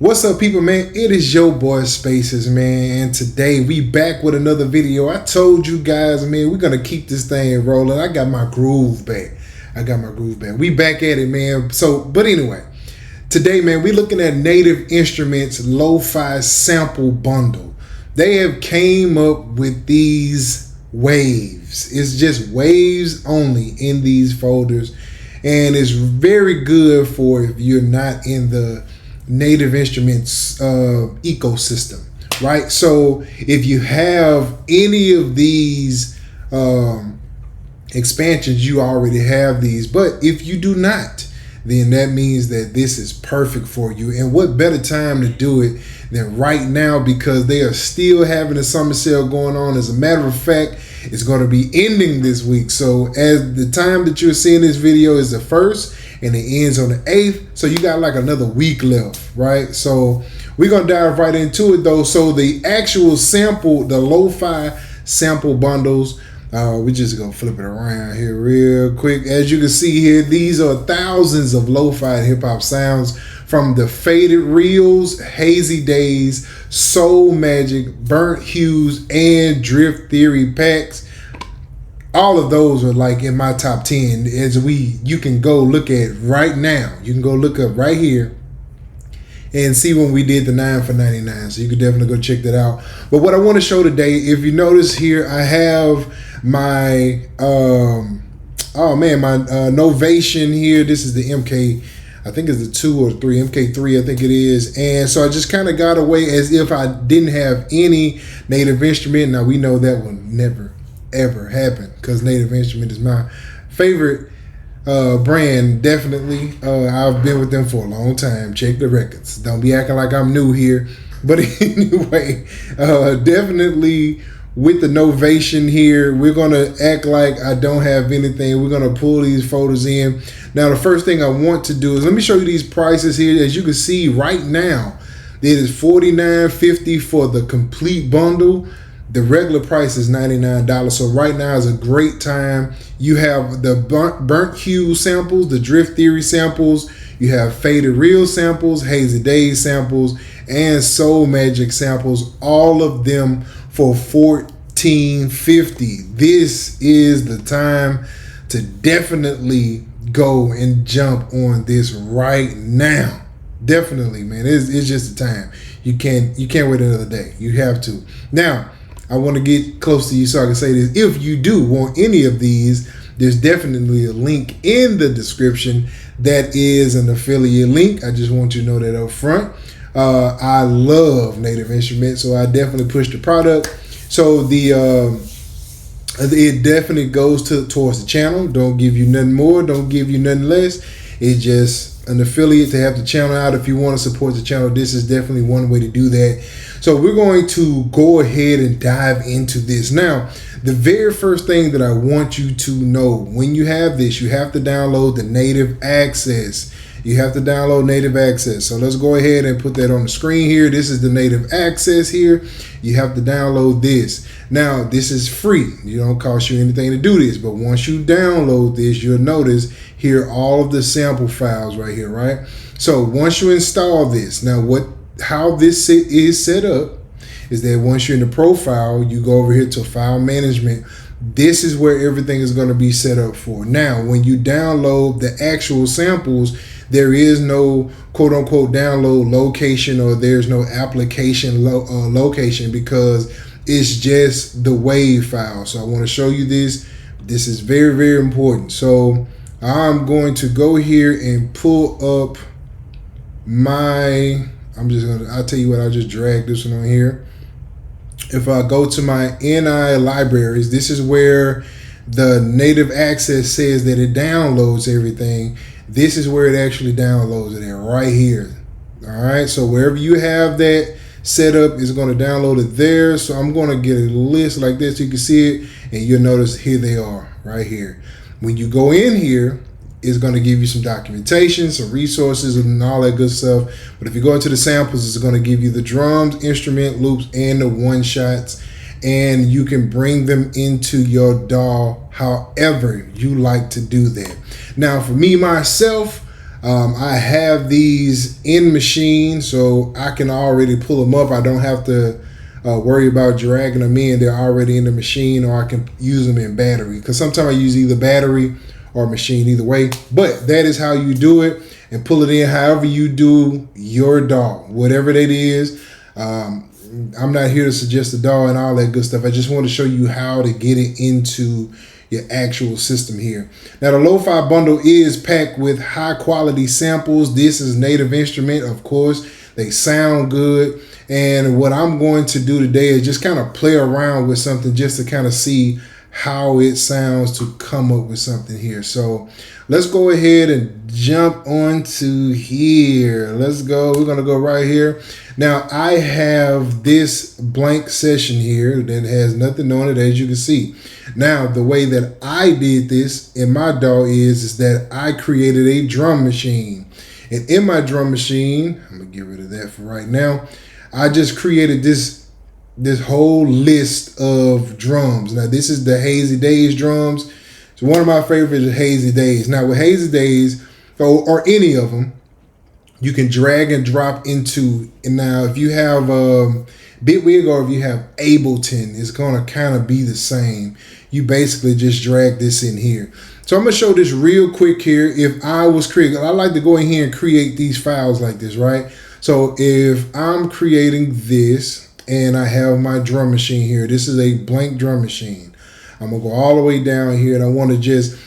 What's up, people, man? It is your boy Spasciz, man, and today we back with another video. I told you guys, man, we're gonna keep this thing rolling. I got my groove back. We back at it, man. But anyway, today, man, we looking at Native Instruments Lo-Fi Sample Bundle. They have came up with these waves. It's just waves only in these folders, and it's very good for if you're not in the Native Instruments ecosystem, right? So if you have any of these expansions, you already have these. But if you do not, then that means that this is perfect for you. And what better time to do it than right now, because they are still having a summer sale going on. As a matter of fact, it's going to be ending this week. So as the time that you're seeing this video is the 1st and it ends on the 8th. So you got like another week left, right? So we're going to dive right into it though. So the actual sample, the lo-fi sample bundles, we just gonna flip it around here real quick. As you can see here, these are thousands of lo-fi hip hop sounds from the Faded Reels, Hazy Days, Soul Magic, Burnt Hues, and Drift Theory packs. All of those are like in my top 10. You can go look at right now. You can go look up right here and see when we did the 9 for 99. So you can definitely go check that out. But what I want to show today, if you notice here, I have my Novation here. This is the MK, I think it's the 2 or 3, MK3 I think it is. And so I just kind of got away as if I didn't have any Native Instrument. Now we know that will never ever happen, because Native Instrument is my favorite brand. Definitely, I've been with them for a long time. Check the records. Don't be acting like I'm new here. But anyway, definitely with the Novation here, we're gonna act like I don't have anything. We're gonna pull these photos in. Now the first thing I want to do is let me show you these prices here. As you can see right now, it is $49.50 for the complete bundle. The regular price is $99. So right now is a great time. You have the burnt hue samples, the Drift Theory samples, you have Faded Reel samples, Hazy Days samples, and Soul Magic samples, all of them for $14.50. This is the time to definitely go and jump on this right now. Definitely, man. It's just the time. You can't wait another day. You have to. Now, I want to get close to you so I can say this. If you do want any of these, there's definitely a link in the description that is an affiliate link. I just want you to know that up front. I love Native Instruments, so I definitely push the product. So it definitely goes towards the channel. Don't give you nothing more. Don't give you nothing less. It's just an affiliate to have the channel out. If you want to support the channel, this is definitely one way to do that. So we're going to go ahead and dive into this. Now, the very first thing that I want you to know, when you have this, you have to download the Native Access. You have to download Native Access. So let's go ahead and put that on the screen here. This is the Native Access here. You have to download this. Now, this is free. It don't cost you anything to do this. But once you download this, you'll notice here all of the sample files right here, right? So once you install this, now how this is set up is that once you're in the profile, you go over here to file management. This is where everything is going to be set up for. Now, when you download the actual samples, there is no quote unquote download location, or there's no application location, because it's just the WAV file. So I want to show you this. This is very, very important. So I'm going to go here and pull up I'll tell you what, I'll just drag this one on here. If I go to my NI libraries, this is where the Native Access says that it downloads everything. This is where it actually downloads it right here. All right, so wherever you have that set up, it's going to download it there. So I'm going to get a list like this. You can see it, and you'll notice here they are right here. When you go in here, it's going to give you some documentation, some resources, and all that good stuff. But if you go into the samples, it's going to give you the drums, instrument loops, and the one-shots. And you can bring them into your DAW however you like to do that. Now, for me, myself, I have these in machine, so I can already pull them up. I don't have to worry about dragging them in. They're already in the machine, or I can use them in battery, because sometimes I use either battery or machine, either way. But that is how you do it, and pull it in however you do your DAW, whatever that is. I'm not here to suggest a DAW and all that good stuff. I just want to show you how to get it into your actual system here. Now, the Lo-Fi bundle is packed with high quality samples. This is Native Instrument, of course. They sound good. And what I'm going to do today is just kind of play around with something just to kind of see how it sounds to come up with something here. So let's go ahead and jump onto here. Let's go. We're going to go right here. Now, I have this blank session here that has nothing on it, as you can see. Now, the way that I did this in my DAW is that I created a drum machine. And in my drum machine, I'm going to get rid of that for right now, I just created this whole list of drums. Now, this is the Hazy Days drums. So one of my favorites is Hazy Days. Now, with Hazy Days, or any of them, you can drag and drop into. And now, if you have Bitwig or if you have Ableton, it's going to kind of be the same. You basically just drag this in here. So I'm going to show this real quick here. If I was creating, I like to go in here and create these files like this, right? So if I'm creating this and I have my drum machine here, this is a blank drum machine. I'm going to go all the way down here, and I want to just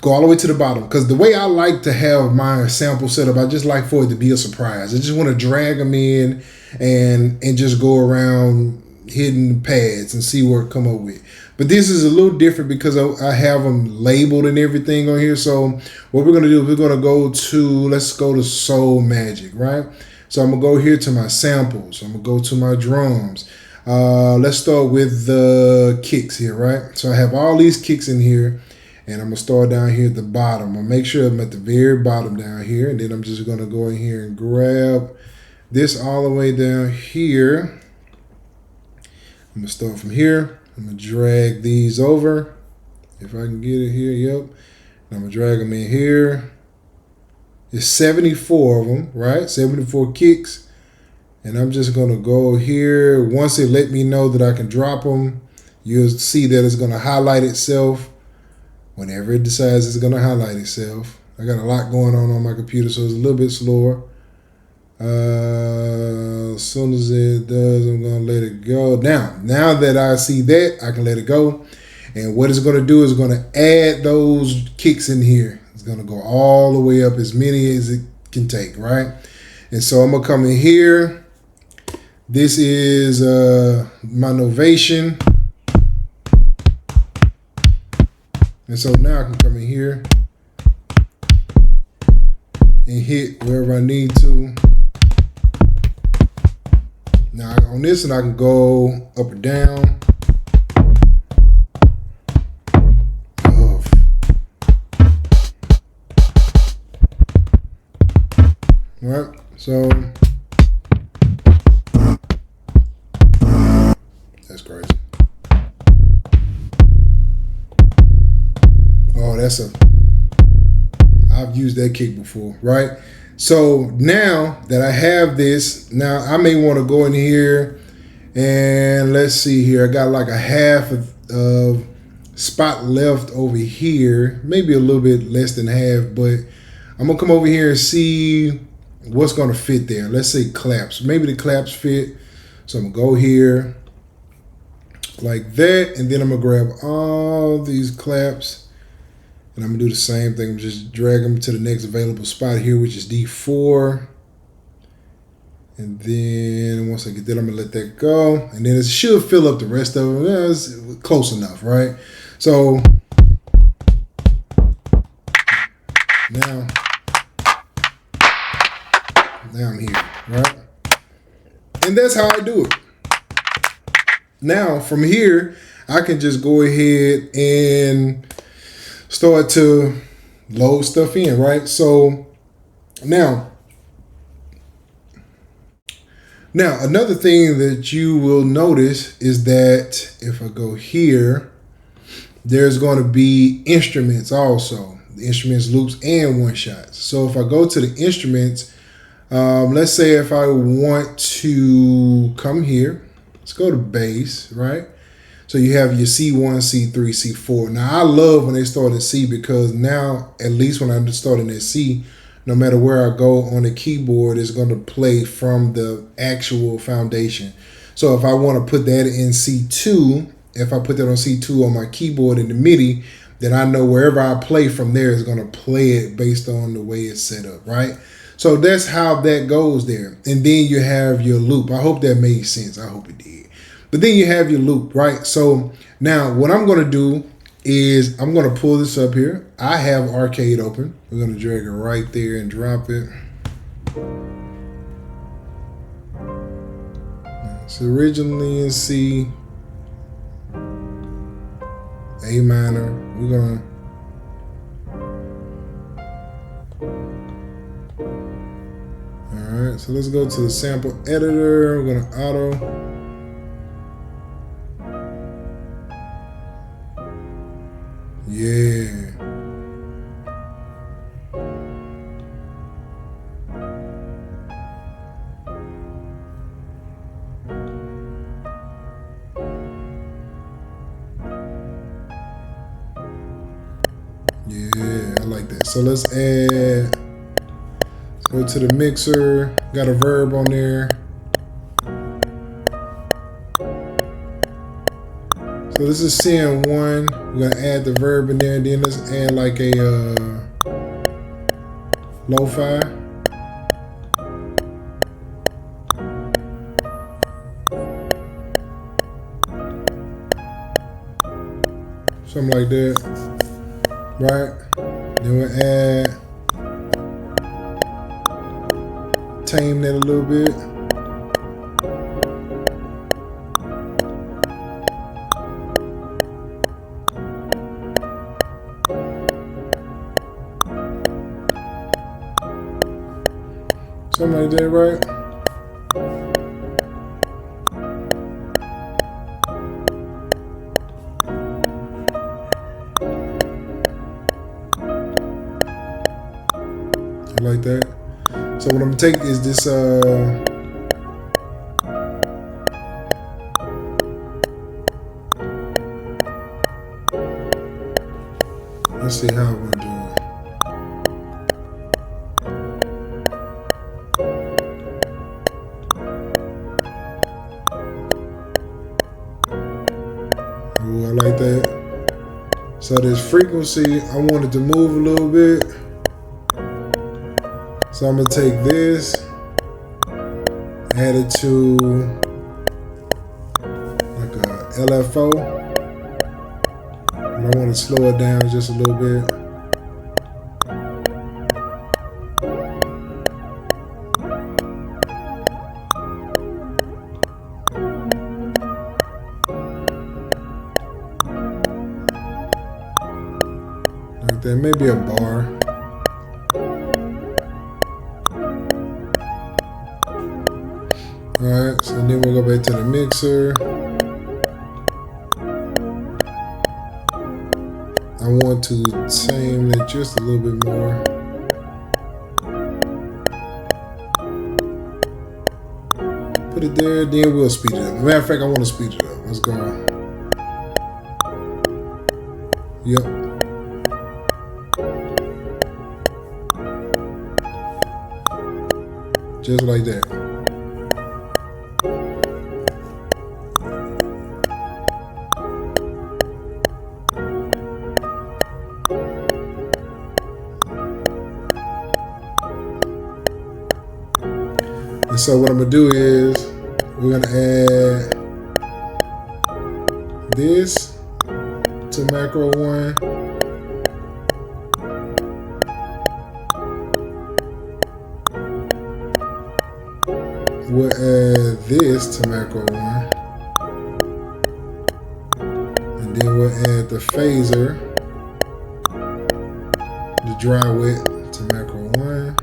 go all the way to the bottom, because the way I like to have my sample set up, I just like for it to be a surprise. I just want to drag them in and just go around hitting the pads and see where it come up with. But this is a little different because I have them labeled and everything on here. So what we're going to do is we're going to go to, let's go to Soul Magic, right? So I'm going to go here to my samples. I'm going to go to my drums. Let's start with the kicks here, right? So I have all these kicks in here, and I'm going to start down here at the bottom. I'm going to make sure I'm at the very bottom down here, and then I'm just going to go in here and grab this all the way down here. I'm going to start from here. I'm going to drag these over, if I can get it here, yep. And I'm going to drag them in here. There's 74 of them, right? 74 kicks. And I'm just going to go here. Once it let me know that I can drop them, you'll see that it's going to highlight itself whenever it decides it's going to highlight itself. I got a lot going on my computer, so it's a little bit slower. As soon as it does, I'm going to let it go. Now that I see that, I can let it go. And what it's going to do is going to add those kicks in here. It's going to go all the way up, as many as it can take, right? And so I'm going to come in here. This is my Novation. And so now I can come in here and hit wherever I need to. Now on this one, I can go up or down. All right, so that's crazy. Oh, I've used that kick before, right? So now that I have this, now I may want to go in here and let's see here. I got like a half of spot left over here, maybe a little bit less than half, but I'm gonna come over here and see what's gonna fit there. Let's say claps. Maybe the claps fit. So I'm gonna go here like that, and then I'm gonna grab all these claps. And I'm going to do the same thing. I'm just drag them to the next available spot here, which is D4. And then once I get that, I'm going to let that go. And then it should fill up the rest of them. Yeah, it's close enough, right? So now I'm here, right? And that's how I do it. Now from here, I can just go ahead and start to load stuff in, right? So now another thing that you will notice is that if I go here, there's going to be instruments also. the instruments, loops, and one shots. So if I go to the instruments, let's say if I want to come here, let's go to bass, right? So you have your C1, C3, C4. Now I love when they start at C, because now, at least when I'm starting at C, no matter where I go on the keyboard, it's going to play from the actual foundation. So if I want to put that in C2, if I put that on C2 on my keyboard in the MIDI, then I know wherever I play from there is going to play it based on the way it's set up, right? So that's how that goes there. And then you have your loop. I hope that made sense. I hope it did. But then you have your loop, right? So now what I'm going to do is I'm going to pull this up here. I have Arcade open. We're going to drag it right there and drop it. It's originally in C, A minor. We're going to... All right, so let's go to the sample editor. We're going to auto. Yeah. Yeah, I like that. So let's add, let's go to the mixer. Got a verb on there. So this is CN1. We're gonna add the verb in there, and then let's add like a lo-fi. Something like that, right? Then we'll add, tame that a little bit. Something like that, right? I like that. So what I'm gonna take is this let's see how I'm gonna do it. Ooh, I like that. So this frequency, I want it to move a little bit. So I'm gonna take this, add it to like a LFO. And I want to slow it down just a little bit. Like that, maybe a bar. Alright, so then we'll go back to the mixer. I want to tame it just a little bit more. Put it there, then we'll speed it up. Matter of fact, I want to speed it up. Let's go. Yep. Just like that. And so what I'm gonna do is we're gonna add this to macro 1. We'll add this to macro 1. And then we'll add the phaser, the dry wet to macro 1.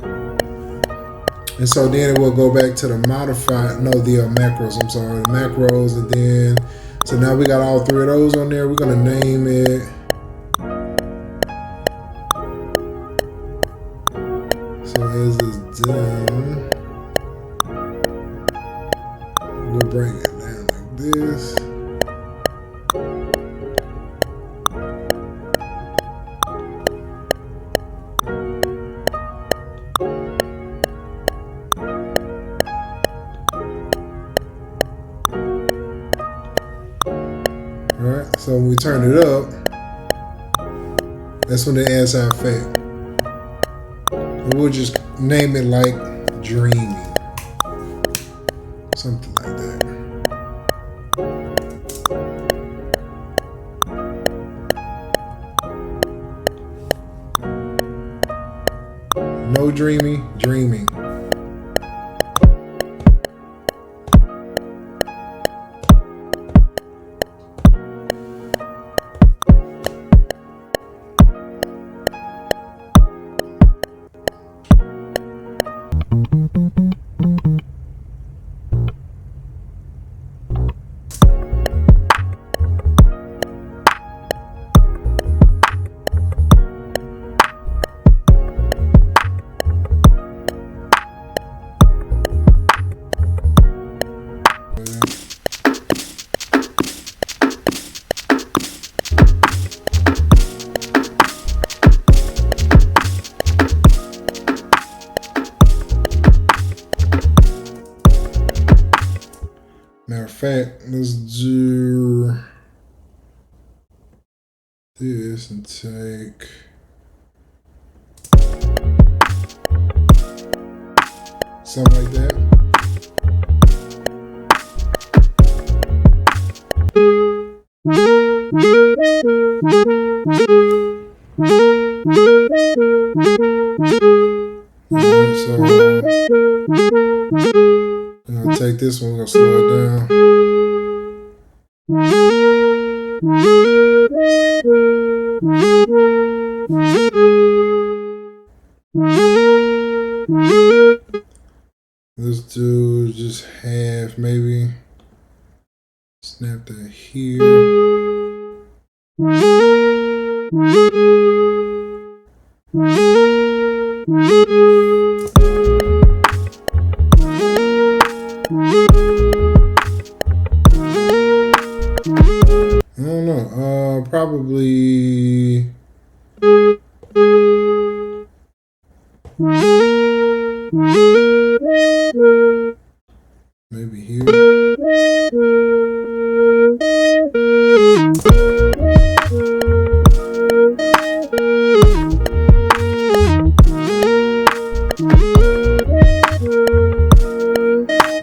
And so then it will go back to the modified, no, the macros, I'm sorry, the macros. And then, so now we got all 3 of those on there. We're gonna name it We'll bring it down like this. Alright, so when we turn it up, that's when it adds our effect. And we'll just name it like Dreamy. Something like that. No dreamy, dreaming. Matter of fact, let's do this and take something like that. Alright, so I'm gonna take this one, we're gonna slow it down. Let's do just half, maybe. Snap that here. I don't know. Probably. Maybe here.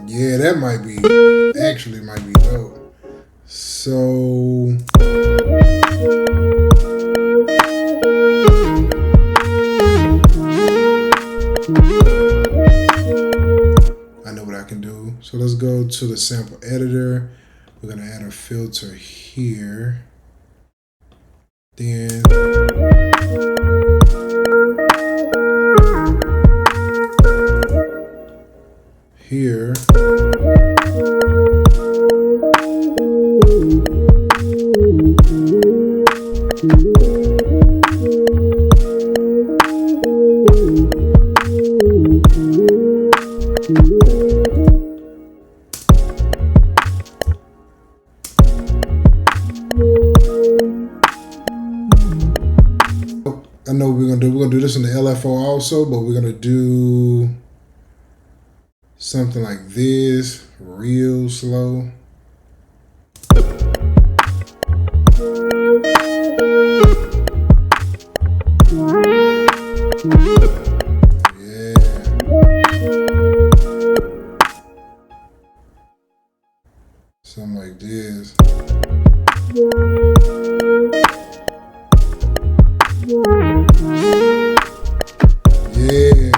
Yeah, that might be, actually might be dope. So I know what I can do. So let's go to the sample editor. We're gonna add a filter here. Then here. I know we're gonna do this in the LFO also, but we're gonna do something like this, real slow. Yeah. Something like this. Yeah.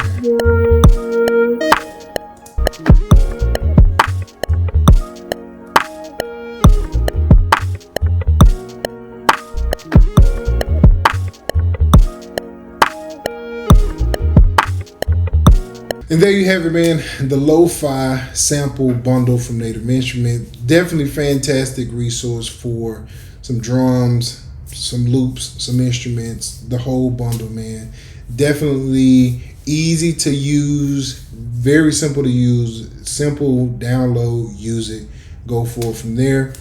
And there you have it, man. The lo-fi sample bundle from Native Instrument. Definitely fantastic resource for some drums, some loops, some instruments, the whole bundle, man. Definitely Easy to use, very simple to use, simple download, use it, go forward from there.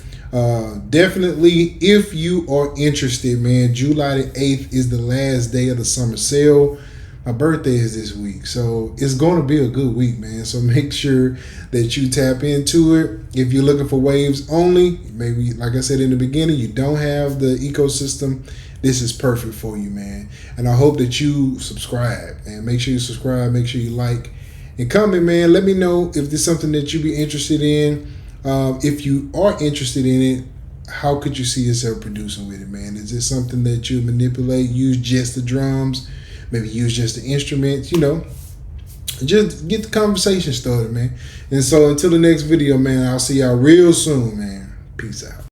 Definitely, if you are interested, man, July the 8th is the last day of the summer sale. My birthday is this week, so it's going to be a good week, man. So make sure that you tap into it. If you're looking for waves only, maybe like I said in the beginning, you don't have the ecosystem, this is perfect for you, man. And I hope that you subscribe, and make sure you subscribe, make sure you like and comment, man. Let me know if this is something that you'd be interested in. If you are interested in it, how could you see yourself producing with it, man? Is it something that you manipulate, use just the drums, maybe use just the instruments, just get the conversation started, man. And so until the next video, man, I'll see y'all real soon, man. Peace out.